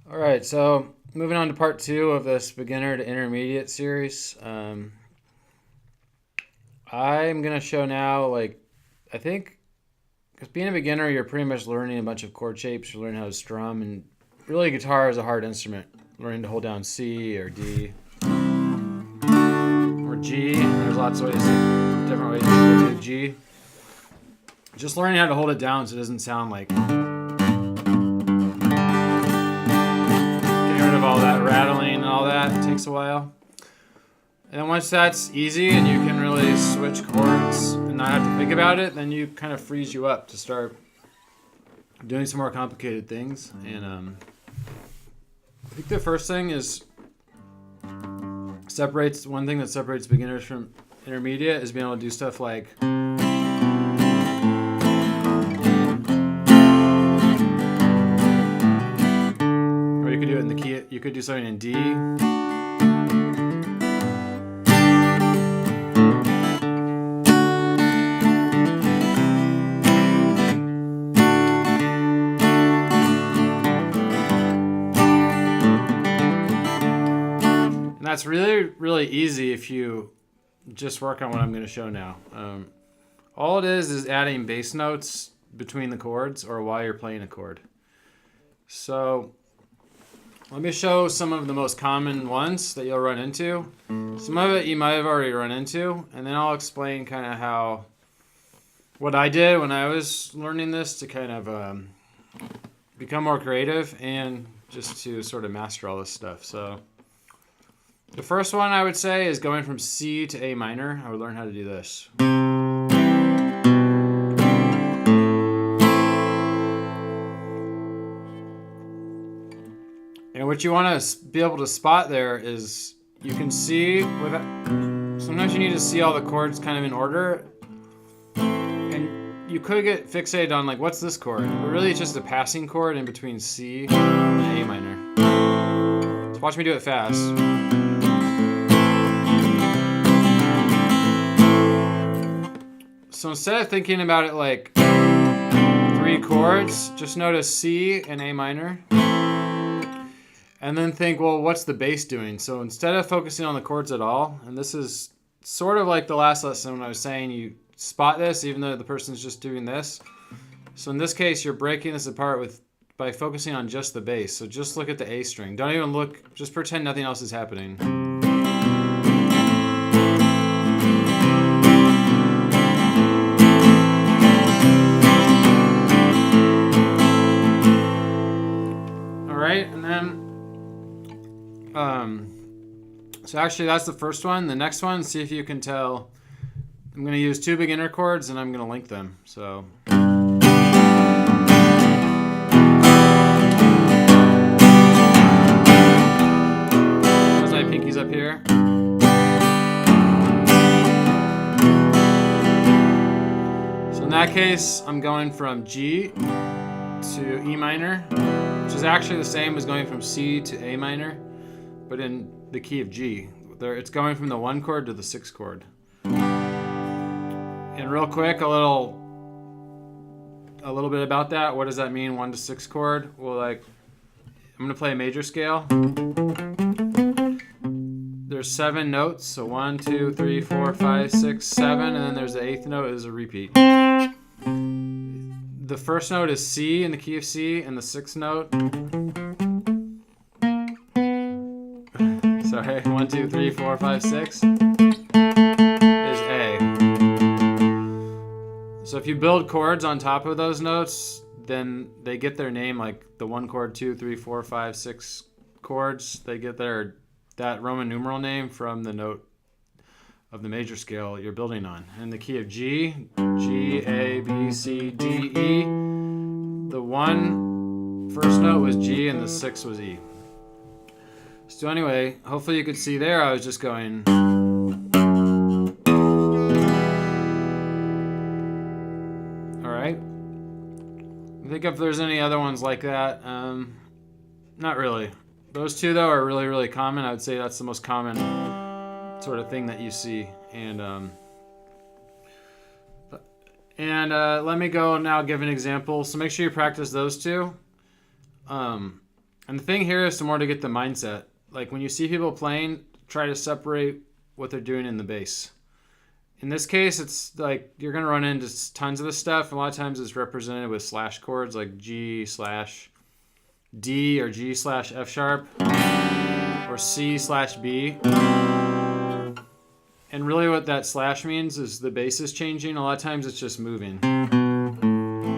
All right, so moving on to part two of this beginner to intermediate series. I'm gonna show now, I think, because being a beginner, you're pretty much learning a bunch of chord shapes. You're learning how to strum, and really, guitar is a hard instrument. Learning to hold down C or D or G. There's lots of ways, different ways to do G. Just learning how to hold it down so it doesn't sound like. Getting rid of all that rattling and all that takes a while. And then once that's easy and you can really switch chords and not have to think about it, then you kind of frees you up to start doing some more complicated things. And I think the first thing is one thing that separates beginners from intermediate is being able to do stuff like or you could do it in the key, you could do something in D. That's really, really easy if you just work on what I'm going to show now. All it is adding bass notes between the chords or while you're playing a chord. So let me show some of the most common ones that you'll run into. Some of it you might have already run into, and then I'll explain kind of what I did when I was learning this to kind of become more creative and just to sort of master all this stuff. So the first one I would say is going from C to A minor. I would learn how to do this. And what you want to be able to spot there is you can see, sometimes you need to see all the chords kind of in order. And you could get fixated on like, what's this chord? But really it's just a passing chord in between C and A minor. So watch me do it fast. So instead of thinking about it like three chords, just notice C and A minor. And then think, well, what's the bass doing? So instead of focusing on the chords at all, and this is sort of like the last lesson when I was saying you spot this even though the person's just doing this. So in this case, you're breaking this apart by focusing on just the bass. So just look at the A string. Don't even look, just pretend nothing else is happening. And then, so actually that's the first one. The next one, see if you can tell, I'm going to use two beginner chords and I'm going to link them. So. There's my pinkies up here. So in that case, I'm going from G to E minor, which is actually the same as going from C to A minor, but in the key of G. It's going from the 1 chord to the 6 chord. And real quick, a little bit about that. What does that mean, 1 to 6 chord? Well, I'm going to play a major scale. There's 7 notes, so 1, 2, 3, 4, 5, 6, 7, and then there's the 8th note is a repeat. The first note is C in the key of C, and the 6th note, sorry, 1, 2, 3, 4, 5, 6, is A. So if you build chords on top of those notes, then they get their name, like the 1 chord, 2, 3, 4, 5, 6 chords, they get that Roman numeral name from the note of the major scale you're building on. In the key of G, G, A, B, C, D, E. The first note was G and the 6 was E. So anyway, hopefully you could see there I was just going. All right. I think if there's any other ones like that, not really. Those two though are really, really common. I would say that's the most common sort of thing that you see. And let me go now give an example. So make sure you practice those two. And the thing here is to more to get the mindset. Like when you see people playing, try to separate what they're doing in the bass. In this case, it's like you're going to run into tons of this stuff. A lot of times it's represented with slash chords like G/D or G/F sharp or C/B. And really what that slash means is the bass is changing. A lot of times it's just moving.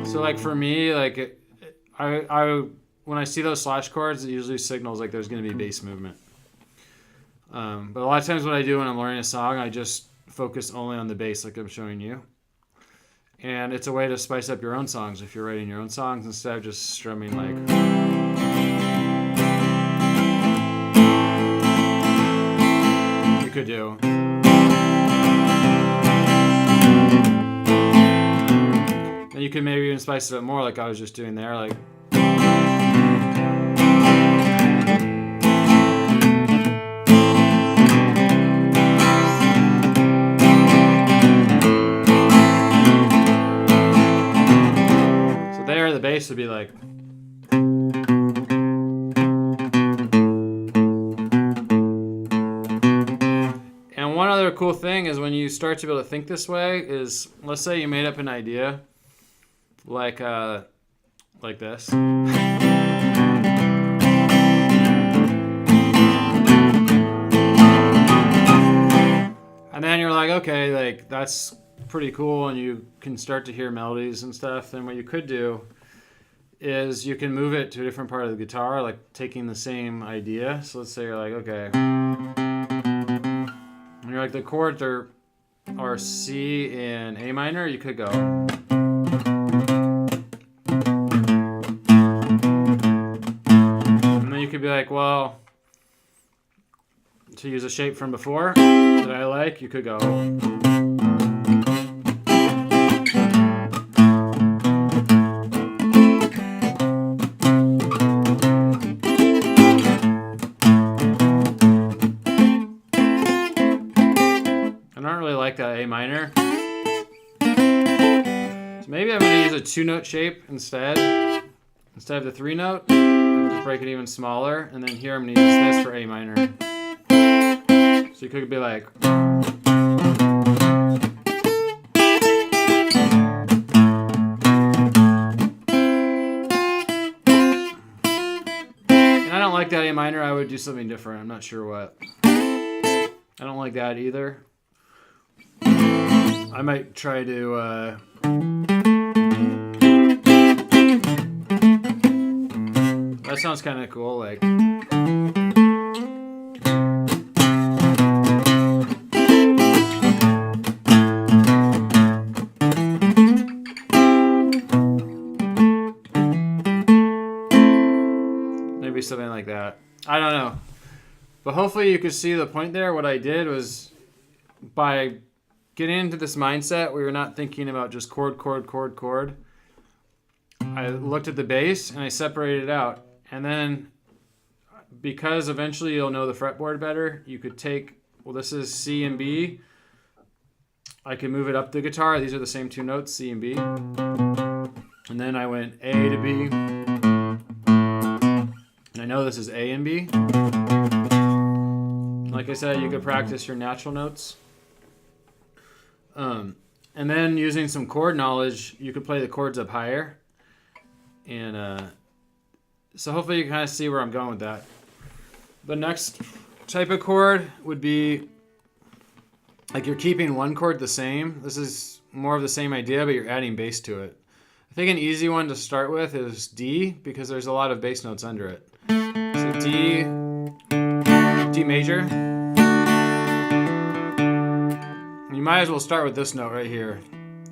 So like for me, like I when I see those slash chords, it usually signals like there's going to be bass movement. But a lot of times what I do when I'm learning a song, I just focus only on the bass like I'm showing you. And it's a way to spice up your own songs if you're writing your own songs instead of just strumming like... You could do. And you could maybe even spice it up more like I was just doing there, like... The bass would be like, and one other cool thing is when you start to be able to think this way is, let's say you made up an idea like this, and then you're like, okay, like that's pretty cool, and you can start to hear melodies and stuff. Then what you could do is you can move it to a different part of the guitar, like taking the same idea. So let's say you're like, okay, and you're like the chords are C and A minor, you could go. And then you could be like, well, to use a shape from before that I like, you could go. That A minor. So maybe I'm going to use a 2-note shape instead of the 3-note. I'm just break it even smaller, and then here I'm going to use this for A minor. So you could be like, and I don't like that A minor. I would do something different. I'm not sure what. I don't like that either. I might try to that sounds kind of cool, like maybe something like that. I don't know. But hopefully you could see the point there. What I did was by getting into this mindset where you're not thinking about just chord. I looked at the bass and I separated it out. And then because eventually you'll know the fretboard better, you could take, well, this is C and B. I can move it up the guitar. These are the same 2 notes, C and B. And then I went A to B. And I know this is A and B. Like I said, you could practice your natural notes. And then using some chord knowledge, you could play the chords up higher. And so hopefully you can kind of see where I'm going with that. The next type of chord would be like you're keeping one chord the same. This is more of the same idea, but you're adding bass to it. I think an easy one to start with is D, because there's a lot of bass notes under it. So D major. You might as well start with this note right here,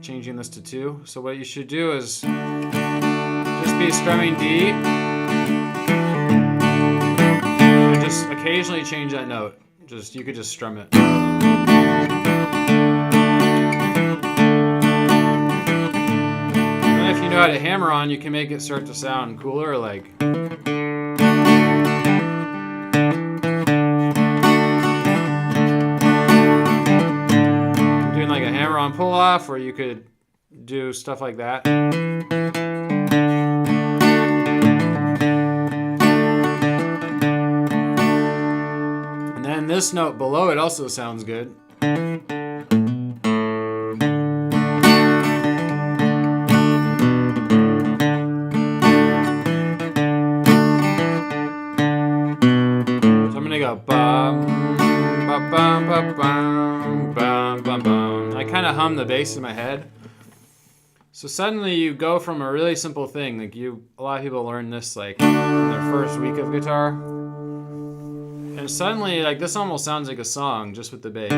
changing this to 2. So what you should do is just be strumming D, and just occasionally change that note. You could just strum it. And if you know how to hammer on, you can make it start to sound cooler, like. On pull off, or you could do stuff like that. then this note below it also sounds good. Go bum, ba bum, ba bum, bum, bum, bum. I kind of hum the bass in my head. So suddenly you go from a really simple thing, like a lot of people learn this like in their first week of guitar, and suddenly like this almost sounds like a song just with the bass.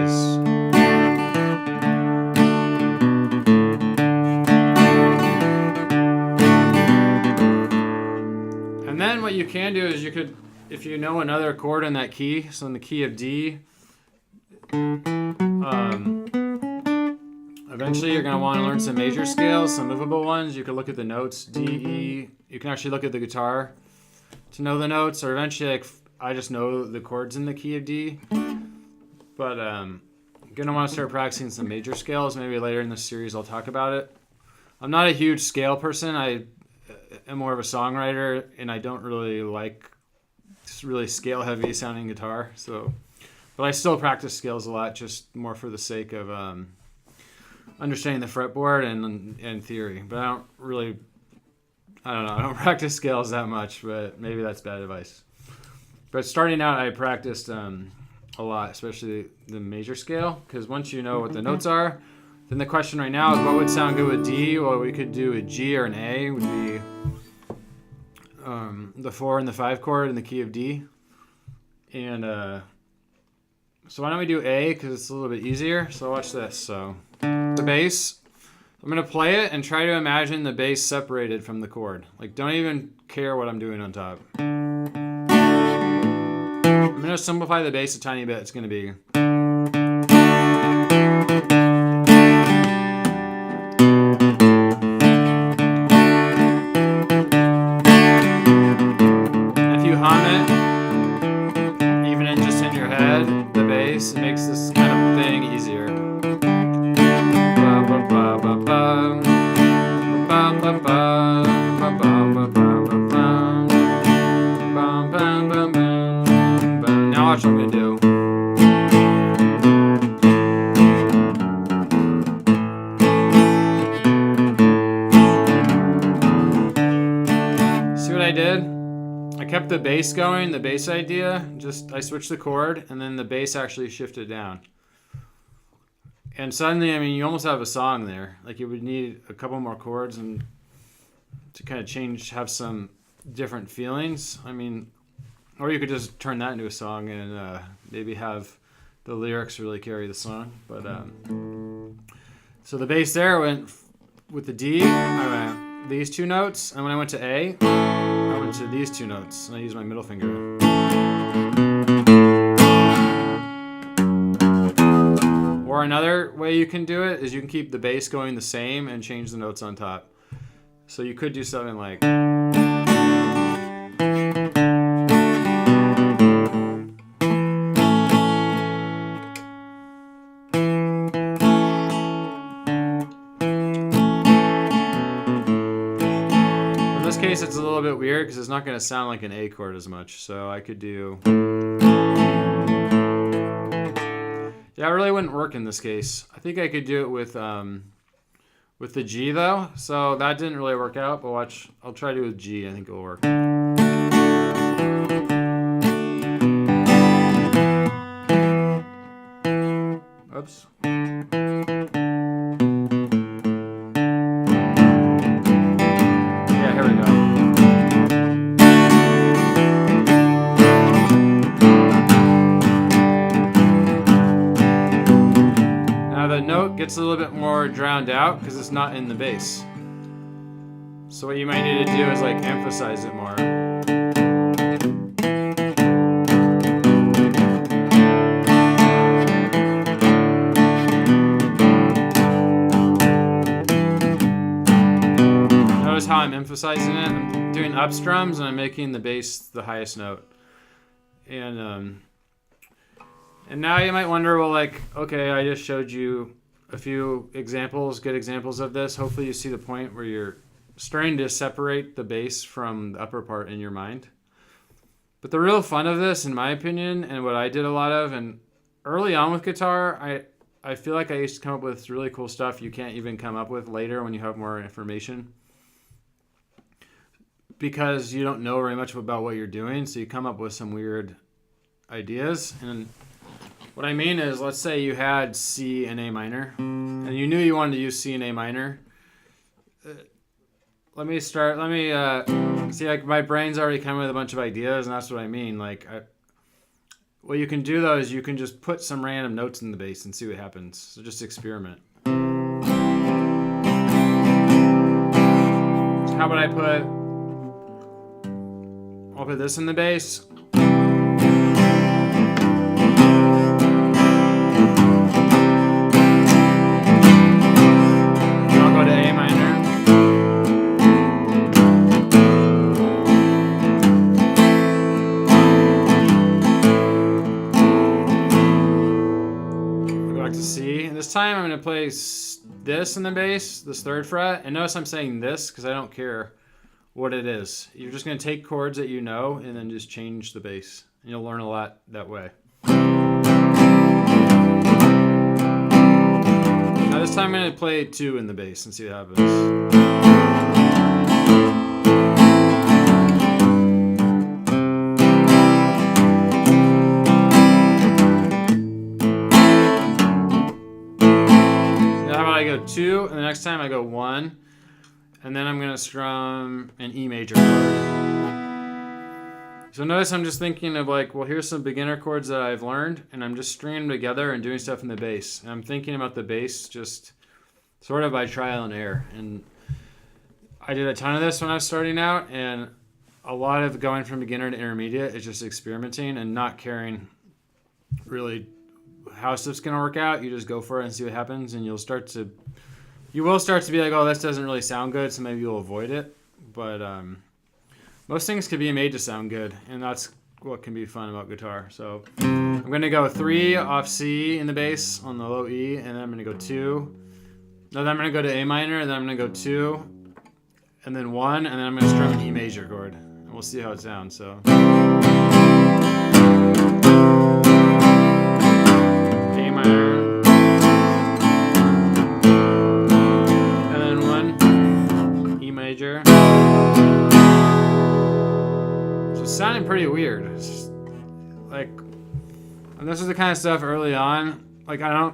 And then what you can do is you could, if you know another chord in that key, so in the key of D, eventually you're going to want to learn some major scales, some movable ones. You can look at the notes, D, E. You can actually look at the guitar to know the notes, or eventually like, I just know the chords in the key of D. But I'm going to want to start practicing some major scales. Maybe later in this series I'll talk about it. I'm not a huge scale person. I am more of a songwriter, and I don't really like really scale heavy sounding guitar, but I still practice scales a lot, just more for the sake of understanding the fretboard and theory. But I don't practice scales that much, but maybe that's bad advice. But starting out, I practiced a lot, especially the major scale, because once you know what the notes are, then the question right now is what would sound good with D. Well, we could do a G or an A would be the 4 and the 5 chord in the key of D. And so why don't we do A, because it's a little bit easier. So watch this. So the bass, I'm going to play it and try to imagine the bass separated from the chord. Like, don't even care what I'm doing on top. I'm going to simplify the bass a tiny bit. It's going to be... It makes this kind of thing easier. Now watch what I'm going to do. See what I did? I kept the bass going, the bass idea, I switched the chord, and then the bass actually shifted down. And suddenly, I mean, you almost have a song there. Like, you would need a couple more chords and to kind of have some different feelings. I mean, or you could just turn that into a song and maybe have the lyrics really carry the song. But so the bass there went with the D, I went these two notes, and when I went to A, I went to these two notes, and I used my middle finger. Or another way you can do it is you can keep the bass going the same and change the notes on top. So you could do something like... It's a little bit weird because it's not going to sound like an A chord as much. So I could do... Yeah, it really wouldn't work in this case. I think I could do it with the G though. So that didn't really work out, but watch. I'll try to do it with G. I think it'll work. Oops. Gets a little bit more drowned out because it's not in the bass. So what you might need to do is like emphasize it more. Notice how I'm emphasizing it. I'm doing up strums and I'm making the bass the highest note. And now you might wonder, well, like, okay, I just showed you a few examples, good examples of this. Hopefully you see the point where you're starting to separate the bass from the upper part in your mind. But the real fun of this, in my opinion, and what I did a lot of, and early on with guitar, I feel like I used to come up with really cool stuff you can't even come up with later when you have more information. Because you don't know very much about what you're doing, so you come up with some weird ideas. And what I mean is, let's say you had C and A minor, and you knew you wanted to use C and A minor. Let me see, like my brain's already coming with a bunch of ideas, and that's what I mean. Like, what you can do though is you can just put some random notes in the bass and see what happens. So just experiment. So how about I'll put this in the bass. I'll go to A minor. To C, and this time I'm going to play this in the bass, this 3rd fret, and notice I'm saying this because I don't care what it is. You're just going to take chords that you know and then just change the bass, and you'll learn a lot that way. Now this time I'm going to play 2 in the bass and see what happens. I go 2, and the next time I go 1, and then I'm going to strum an E major chord. So notice I'm just thinking of like, well, here's some beginner chords that I've learned, and I'm just stringing them together and doing stuff in the bass. And I'm thinking about the bass just sort of by trial and error. And I did a ton of this when I was starting out, and a lot of going from beginner to intermediate is just experimenting and not caring really how stuff's gonna work out. You just go for it and see what happens, and you will start to be like, oh, this doesn't really sound good, so maybe you'll avoid it. But most things can be made to sound good, and that's what can be fun about guitar. So I'm gonna go 3 off C in the bass on the low E, and then I'm gonna go 2. No, then I'm gonna go to A minor, and then I'm gonna go 2, and then 1, and then I'm gonna strum an E major chord, and we'll see how it sounds. So. Major. So it's sounding pretty weird. It's just, like, and this is the kind of stuff early on. Like I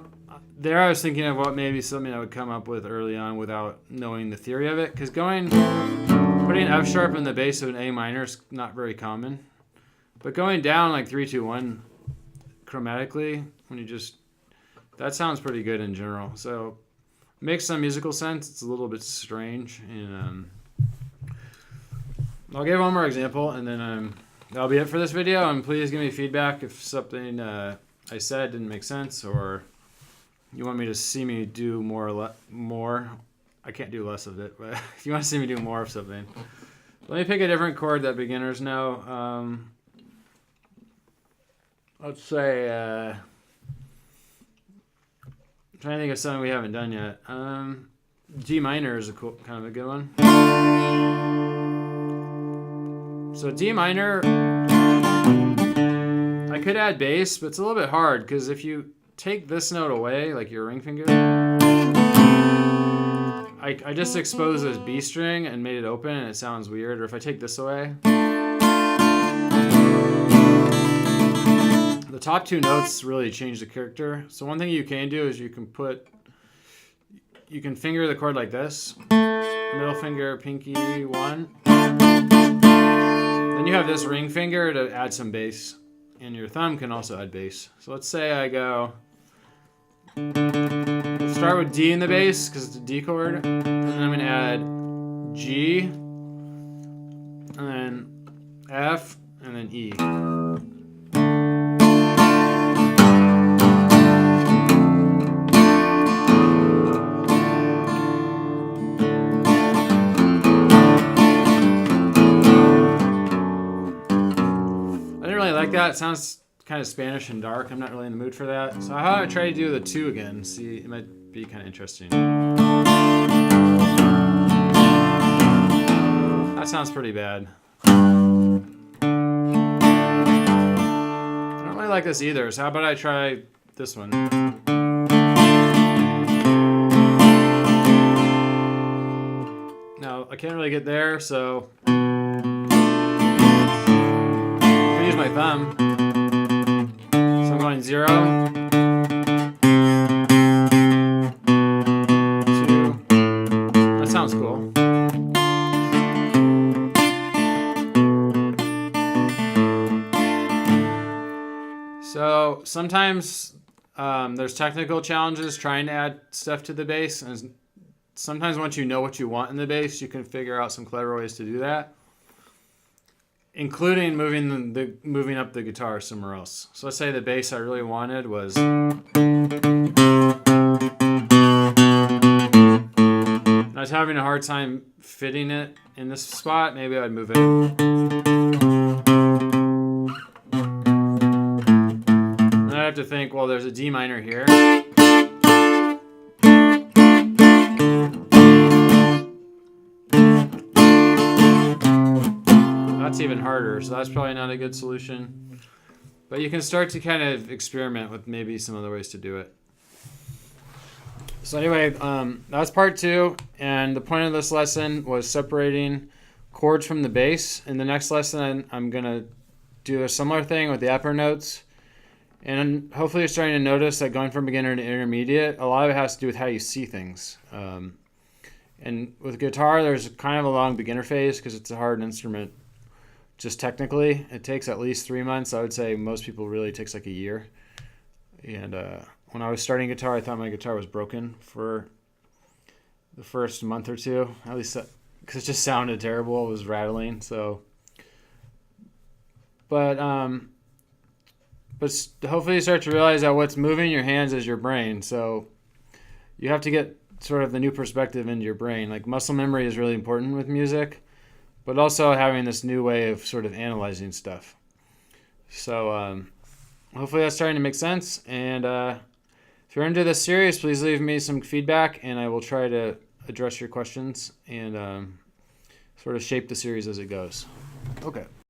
was thinking of what maybe something I would come up with early on without knowing the theory of it. Because putting F sharp in the bass of an A minor is not very common. But going down like 3, 2, 1 chromatically, that sounds pretty good in general. So. Makes some musical sense. It's a little bit strange, and I'll give one more example, and then that'll be it for this video. And please give me feedback if something I said didn't make sense, or you want me to see me do more. I can't do less of it, but if you want to see me do more of something, let me pick a different chord that beginners know. Let's say. Trying to think of something we haven't done yet. G minor is kind of a good one. So D minor, I could add bass, but it's a little bit hard because if you take this note away, like your ring finger, I just exposed this B string and made it open, and it sounds weird. Or if I take this away, the top 2 notes really change the character. So one thing you can do is you can finger the chord like this. Middle finger, pinky, 1. Then you have this ring finger to add some bass. And your thumb can also add bass. So let's say I go, start with D in the bass because it's a D chord. And then I'm gonna add G, and then F, and then E. Like that. It sounds kind of Spanish and dark. I'm not really in the mood for that. So how do I try to do the 2 again? See, it might be kind of interesting. That sounds pretty bad. like this either, so how about I try this one? Now, I can't really get there, so I can use my thumb. So I'm going 0, 2. That sounds cool. So sometimes there's technical challenges trying to add stuff to the bass, and sometimes once you know what you want in the bass, you can figure out some clever ways to do that, including moving up the guitar somewhere else. So let's say the bass I really wanted was, I was having a hard time fitting it in this spot. Maybe I'd move it. And I have to think, well, there's a D minor here. That's even harder, so that's probably not a good solution. But you can start to kind of experiment with maybe some other ways to do it. So anyway, that's part 2, and the point of this lesson was separating chords from the bass. In the next lesson, I'm going to do a similar thing with the upper notes. And hopefully you're starting to notice that going from beginner to intermediate, a lot of it has to do with how you see things. And with guitar, there's kind of a long beginner phase because it's a hard instrument. Just technically, it takes at least 3 months. I would say most people really it takes like a year. And when I was starting guitar, I thought my guitar was broken for the first month or two, at least because it just sounded terrible. It was rattling. So, but hopefully you start to realize that what's moving your hands is your brain. So you have to get sort of the new perspective into your brain. Like muscle memory is really important with music, but also having this new way of sort of analyzing stuff. So hopefully that's starting to make sense. And if you're into this series, please leave me some feedback, and I will try to address your questions and sort of shape the series as it goes. Okay.